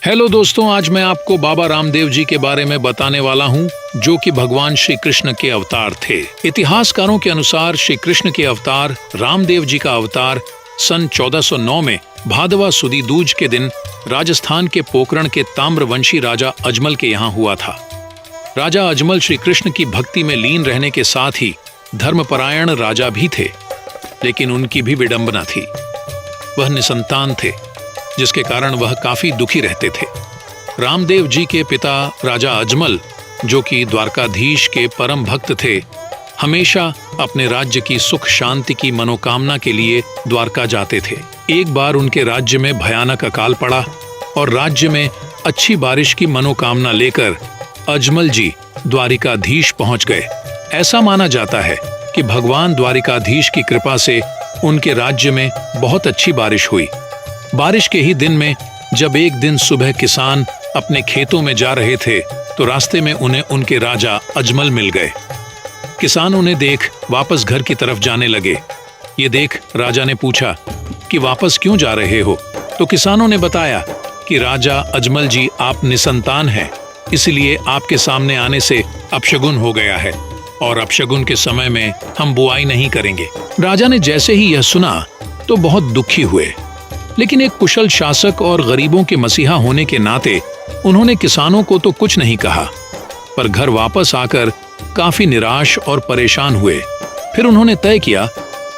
Hello दोस्तों, आज मैं आपको बाबा रामदेव जी के बारे में बताने वाला हूँ, जो कि भगवान श्री कृष्ण के अवतार थे। इतिहासकारों के अनुसार श्री कृष्ण के अवतार रामदेव जी का अवतार सन 1409 में भादवा सुदी दूज के दिन राजस्थान के पोकरण के ताम्रवंशी राजा अजमल के यहाँ हुआ था। राजा अजमल श्री कृष्ण की भक्ति में लीन रहने के साथ ही धर्मपरायण राजा भी थे, लेकिन उनकी भी विडंबना थी। वह निसंतान थे, जिसके कारण वह काफी दुखी रहते थे। रामदेव जी के पिता राजा अजमल, जो कि द्वारकाधीश के परम भक्त थे, हमेशा अपने राज्य की सुख शांति की मनोकामना के लिए द्वारका जाते थे। एक बार उनके राज्य में भयानक अकाल पड़ा और राज्य में अच्छी बारिश की मनोकामना लेकर अजमल जी द्वारिकाधीश पहुंच गए। ऐसा माना जाता है कि भगवान द्वारिकाधीश की कृपा से उनके राज्य में बहुत अच्छी बारिश हुई। बारिश के ही दिन में जब एक दिन सुबह किसान अपने खेतों में जा रहे थे, तो रास्ते में उन्हें उनके राजा अजमल मिल गए। किसान उन्हें देख वापस घर की तरफ जाने लगे। ये देख राजा ने पूछा कि वापस क्यों जा रहे हो? तो किसानों ने बताया कि राजा अजमल जी, आप निसंतान हैं, इसलिए आपके सामने आने से अपशगुन हो गया है और अपशगुन के समय में हम बुआई नहीं करेंगे। राजा ने जैसे ही यह सुना तो बहुत दुखी हुए, लेकिन एक कुशल शासक और गरीबों के मसीहा होने के नाते उन्होंने किसानों को तो कुछ नहीं कहा, पर घर वापस आकर काफी निराश और परेशान हुए। फिर उन्होंने तय किया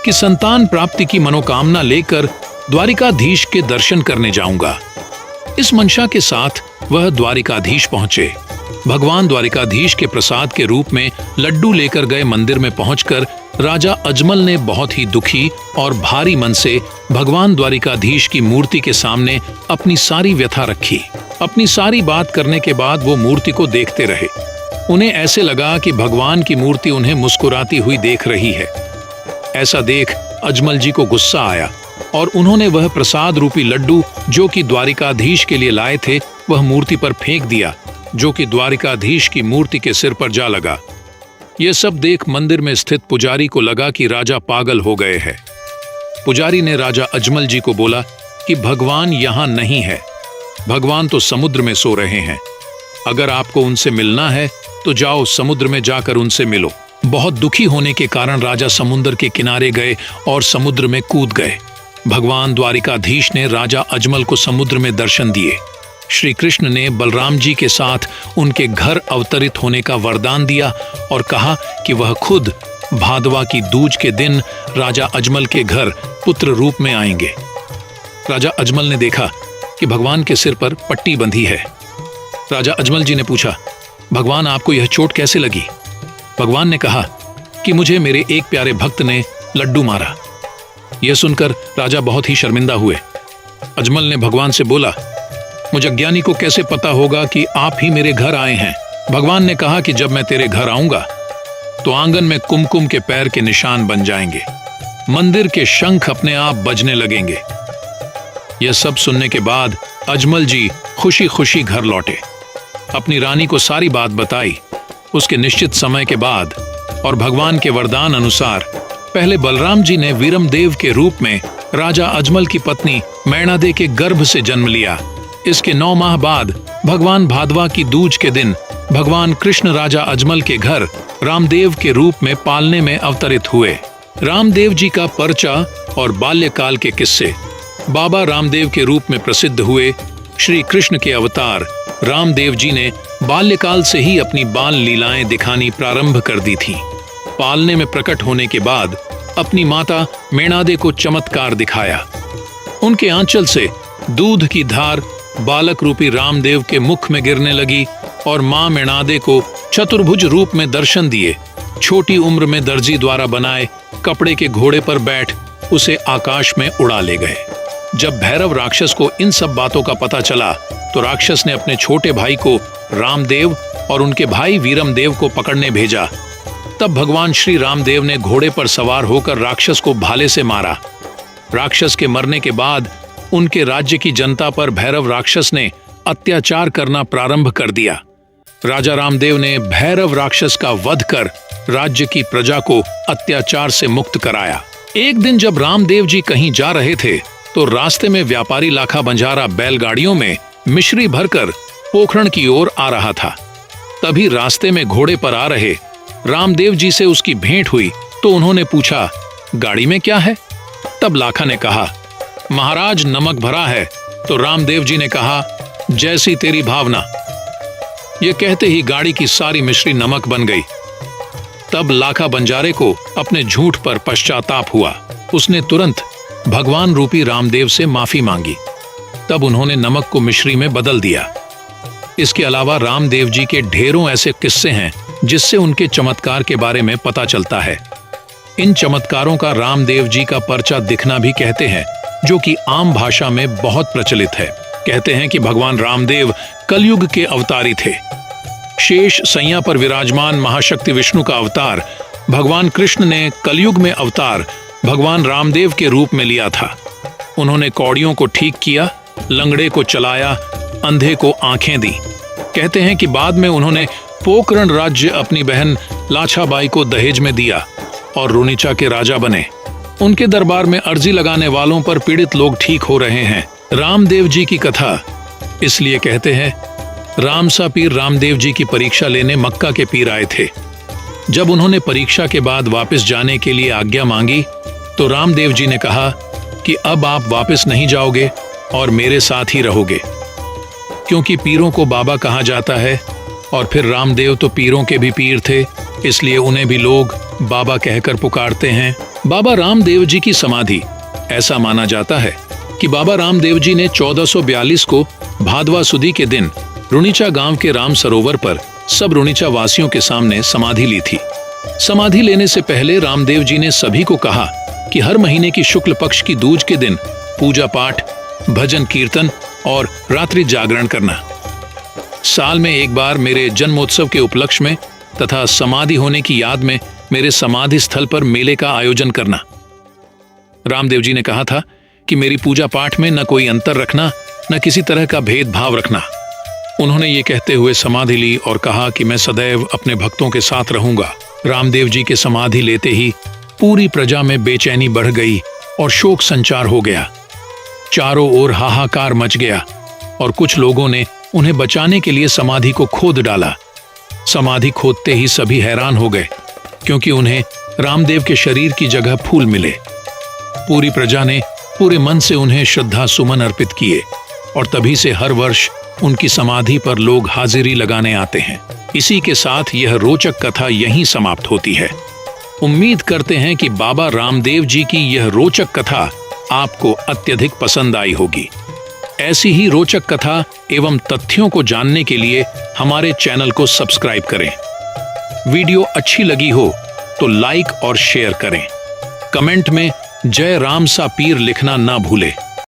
कि संतान प्राप्ति की मनोकामना लेकर द्वारिकाधीश के दर्शन करने जाऊंगा। इस मंशा के साथ वह द्वारिकाधीश पहुंचे। भगवान द्वारिकाधीश के प्रसाद के रूप में लड्डू लेकर गए। मंदिर में पहुंचकर राजा अजमल ने बहुत ही दुखी और भारी मन से भगवान द्वारिकाधीश की मूर्ति के सामने अपनी सारी व्यथा रखी। अपनी सारी बात करने के बाद वो मूर्ति को देखते रहे। उन्हें ऐसे लगा कि भगवान की मूर्ति उन्हें मुस्कुराती हुई देख रही है। ऐसा देख अजमल जी को गुस्सा आया और उन्होंने वह प्रसाद रूपी लड्डू जो कि द्वारिकाधीश के लिए लाए थे, वह मूर्ति पर फेंक दिया, जो कि द्वारिकाधीश की मूर्ति के सिर पर जा लगा। यह सब देख मंदिर में स्थित पुजारी को लगा कि राजा पागल हो गए हैं। पुजारी ने राजा अजमल जी को बोला कि भगवान यहाँ नहीं है, भगवान तो समुद्र में सो रहे हैं। अगर आपको उनसे मिलना है तो जाओ समुद्र में जाकर उनसे मिलो। बहुत दुखी होने के कारण राजा समुद्र के किनारे गए और समुद्र में कूद गए। भगवान द्वारिकाधीश ने राजा अजमल को समुद्र में दर्शन दिए। श्री कृष्ण ने बलराम जी के साथ उनके घर अवतरित होने का वरदान दिया और कहा कि वह खुद भादवा की दूज के दिन राजा अजमल के घर पुत्र रूप में आएंगे। राजा अजमल ने देखा कि भगवान के सिर पर पट्टी बंधी है। राजा अजमल जी ने पूछा, भगवान आपको यह चोट कैसे लगी? भगवान ने कहा कि मुझे मेरे एक प्यारे भक्त ने लड्डू मारा। यह सुनकर राजा बहुत ही शर्मिंदा हुए। अजमल ने भगवान से बोला, मुझे अज्ञानी को कैसे पता होगा कि आप ही मेरे घर आए हैं? भगवान ने कहा कि जब मैं तेरे घर आऊंगा तो आंगन में कुमकुम के पैर के निशान बन जाएंगे, मंदिर के शंख अपने आप बजने लगेंगे। यह सब सुनने के बाद अजमल जी खुशी खुशी घर लौटे। अपनी रानी को सारी बात बताई। उसके निश्चित समय के बाद और भगवान के वरदान अनुसार पहले बलराम जी ने वीरमदेव के रूप में राजा अजमल की पत्नी मैणादे के गर्भ से जन्म लिया। इसके 9 माह बाद भगवान भादवा की दूज के दिन भगवान कृष्ण राजा अजमल के घर रामदेव के रूप में पालने में अवतरित हुए। रामदेव जी का पर्चा और बाल्यकाल के किस्से। बाबा रामदेव के रूप में प्रसिद्ध हुए श्री कृष्ण के अवतार रामदेव जी ने बाल्यकाल से ही अपनी बाल लीलाएं दिखानी प्रारंभ कर दी थी। पालने में प्रकट होने के बाद अपनी माता मैणादे को चमत्कार दिखाया। उनके आंचल से दूध की धार बालक रूपी रामदेव के मुख में गिरने लगी और मां मैणादे को चतुर्भुज रूप में दर्शन दिए। छोटी उम्र में दर्जी द्वारा बनाए कपड़े के घोड़े पर बैठ उसे आकाश में उड़ा ले गए। जब भैरव राक्षस को इन सब बातों का पता चला तो राक्षस ने अपने छोटे भाई को रामदेव और उनके भाई वीरमदेव को पकड़ने भेजा। तब भगवान श्री रामदेव ने घोड़े पर सवार होकर राक्षस को भाले से मारा। राक्षस के मरने के बाद उनके राज्य की जनता पर भैरव राक्षस ने अत्याचार करना प्रारंभ कर दिया। राजा रामदेव ने भैरव राक्षस का वध कर राज्य की प्रजा को अत्याचार से मुक्त कराया। एक दिन जब रामदेव जी कहीं जा रहे थे तो रास्ते में व्यापारी लाखा बंजारा बैलगाड़ियों में मिश्री भरकर पोखरण की ओर आ रहा था। तभी रास्ते में घोड़े पर आ रहे रामदेव जी से उसकी भेंट हुई तो उन्होंने पूछा, गाड़ी में क्या है? तब लाखा ने कहा, महाराज नमक भरा है। तो रामदेव जी ने कहा, जैसी तेरी भावना। ये कहते ही गाड़ी की सारी मिश्री नमक बन गई। तब लाखा बंजारे को अपने झूठ पर पश्चाताप हुआ। उसने तुरंत भगवान रूपी रामदेव से माफी मांगी। तब उन्होंने नमक को मिश्री में बदल दिया। इसके अलावा रामदेव जी के ढेरों ऐसे किस्से हैं जिससे उनके चमत्कार के बारे में पता चलता है। इन चमत्कारों का रामदेव जी का पर्चा दिखना भी कहते हैं, जो कि आम भाषा में बहुत प्रचलित है। कहते हैं कि भगवान रामदेव कलयुग के अवतारी थे। शेष सैया पर विराजमान महाशक्ति विष्णु का अवतार भगवान कृष्ण ने कलयुग में अवतार भगवान रामदेव के रूप में लिया था। उन्होंने कौड़ियों को ठीक किया, लंगड़े को चलाया, अंधे को आंखें दी। कहते हैं कि बाद में उन्होंने पोखरण राज्य अपनी बहन लाछाबाई को दहेज में दिया और रुनीचा के राजा बने। उनके दरबार में अर्जी लगाने वालों पर पीड़ित लोग ठीक हो रहे हैं। रामदेव जी की कथा इसलिए कहते हैं, रामसा पीर रामदेव जी की परीक्षा लेने मक्का के पीर आए थे। जब उन्होंने परीक्षा के बाद वापस जाने के लिए आज्ञा मांगी तो रामदेव जी ने कहा कि अब आप वापस नहीं जाओगे और मेरे साथ ही रहोगे, क्योंकि पीरों को बाबा कहा जाता है और फिर रामदेव तो पीरों के भी पीर थे, इसलिए उन्हें भी लोग बाबा कहकर पुकारते हैं। बाबा रामदेव जी की समाधि ऐसा माना जाता है कि बाबा रामदेव जी ने 1442 को भादवा सुदी के दिन रुनीचा गांव के राम सरोवर पर सब रुनीचा वासियों के सामने समाधि ली थी। समाधि लेने से पहले रामदेव जी ने सभी को कहा कि हर महीने की शुक्ल पक्ष की दूज के दिन पूजा पाठ, भजन कीर्तन और रात्रि जागरण करना। साल में एक बार मेरे जन्मोत्सव के उपलक्ष्य में तथा समाधि होने की याद में मेरे समाधि स्थल पर मेले का आयोजन करना। रामदेव जी ने कहा था कि मेरी पूजा पाठ में न कोई अंतर रखना, न किसी तरह का भेदभाव रखना। उन्होंने ये कहते हुए समाधि ली और कहा कि मैं सदैव अपने भक्तों के साथ रहूंगा। रामदेव जी के समाधि लेते ही पूरी प्रजा में बेचैनी बढ़ गई और शोक संचार हो गया। चारों ओर हाहाकार मच गया और कुछ लोगों ने उन्हें बचाने के लिए समाधि को खोद डाला। समाधि खोदते ही सभी हैरान हो गए, क्योंकि उन्हें रामदेव के शरीर की जगह फूल मिले। पूरी प्रजा ने पूरे मन से उन्हें श्रद्धा सुमन अर्पित किए और तभी से हर वर्ष उनकी समाधि पर लोग हाजिरी लगाने आते हैं। इसी के साथ यह रोचक कथा यहीं समाप्त होती है। उम्मीद करते हैं कि बाबा रामदेव जी की यह रोचक कथा आपको अत्यधिक पसंद आई होगी। ऐसी ही रोचक कथा एवं तथ्यों को जानने के लिए हमारे चैनल को सब्सक्राइब करें। वीडियो अच्छी लगी हो तो लाइक और शेयर करें। कमेंट में जय राम सा पीर लिखना ना भूलें।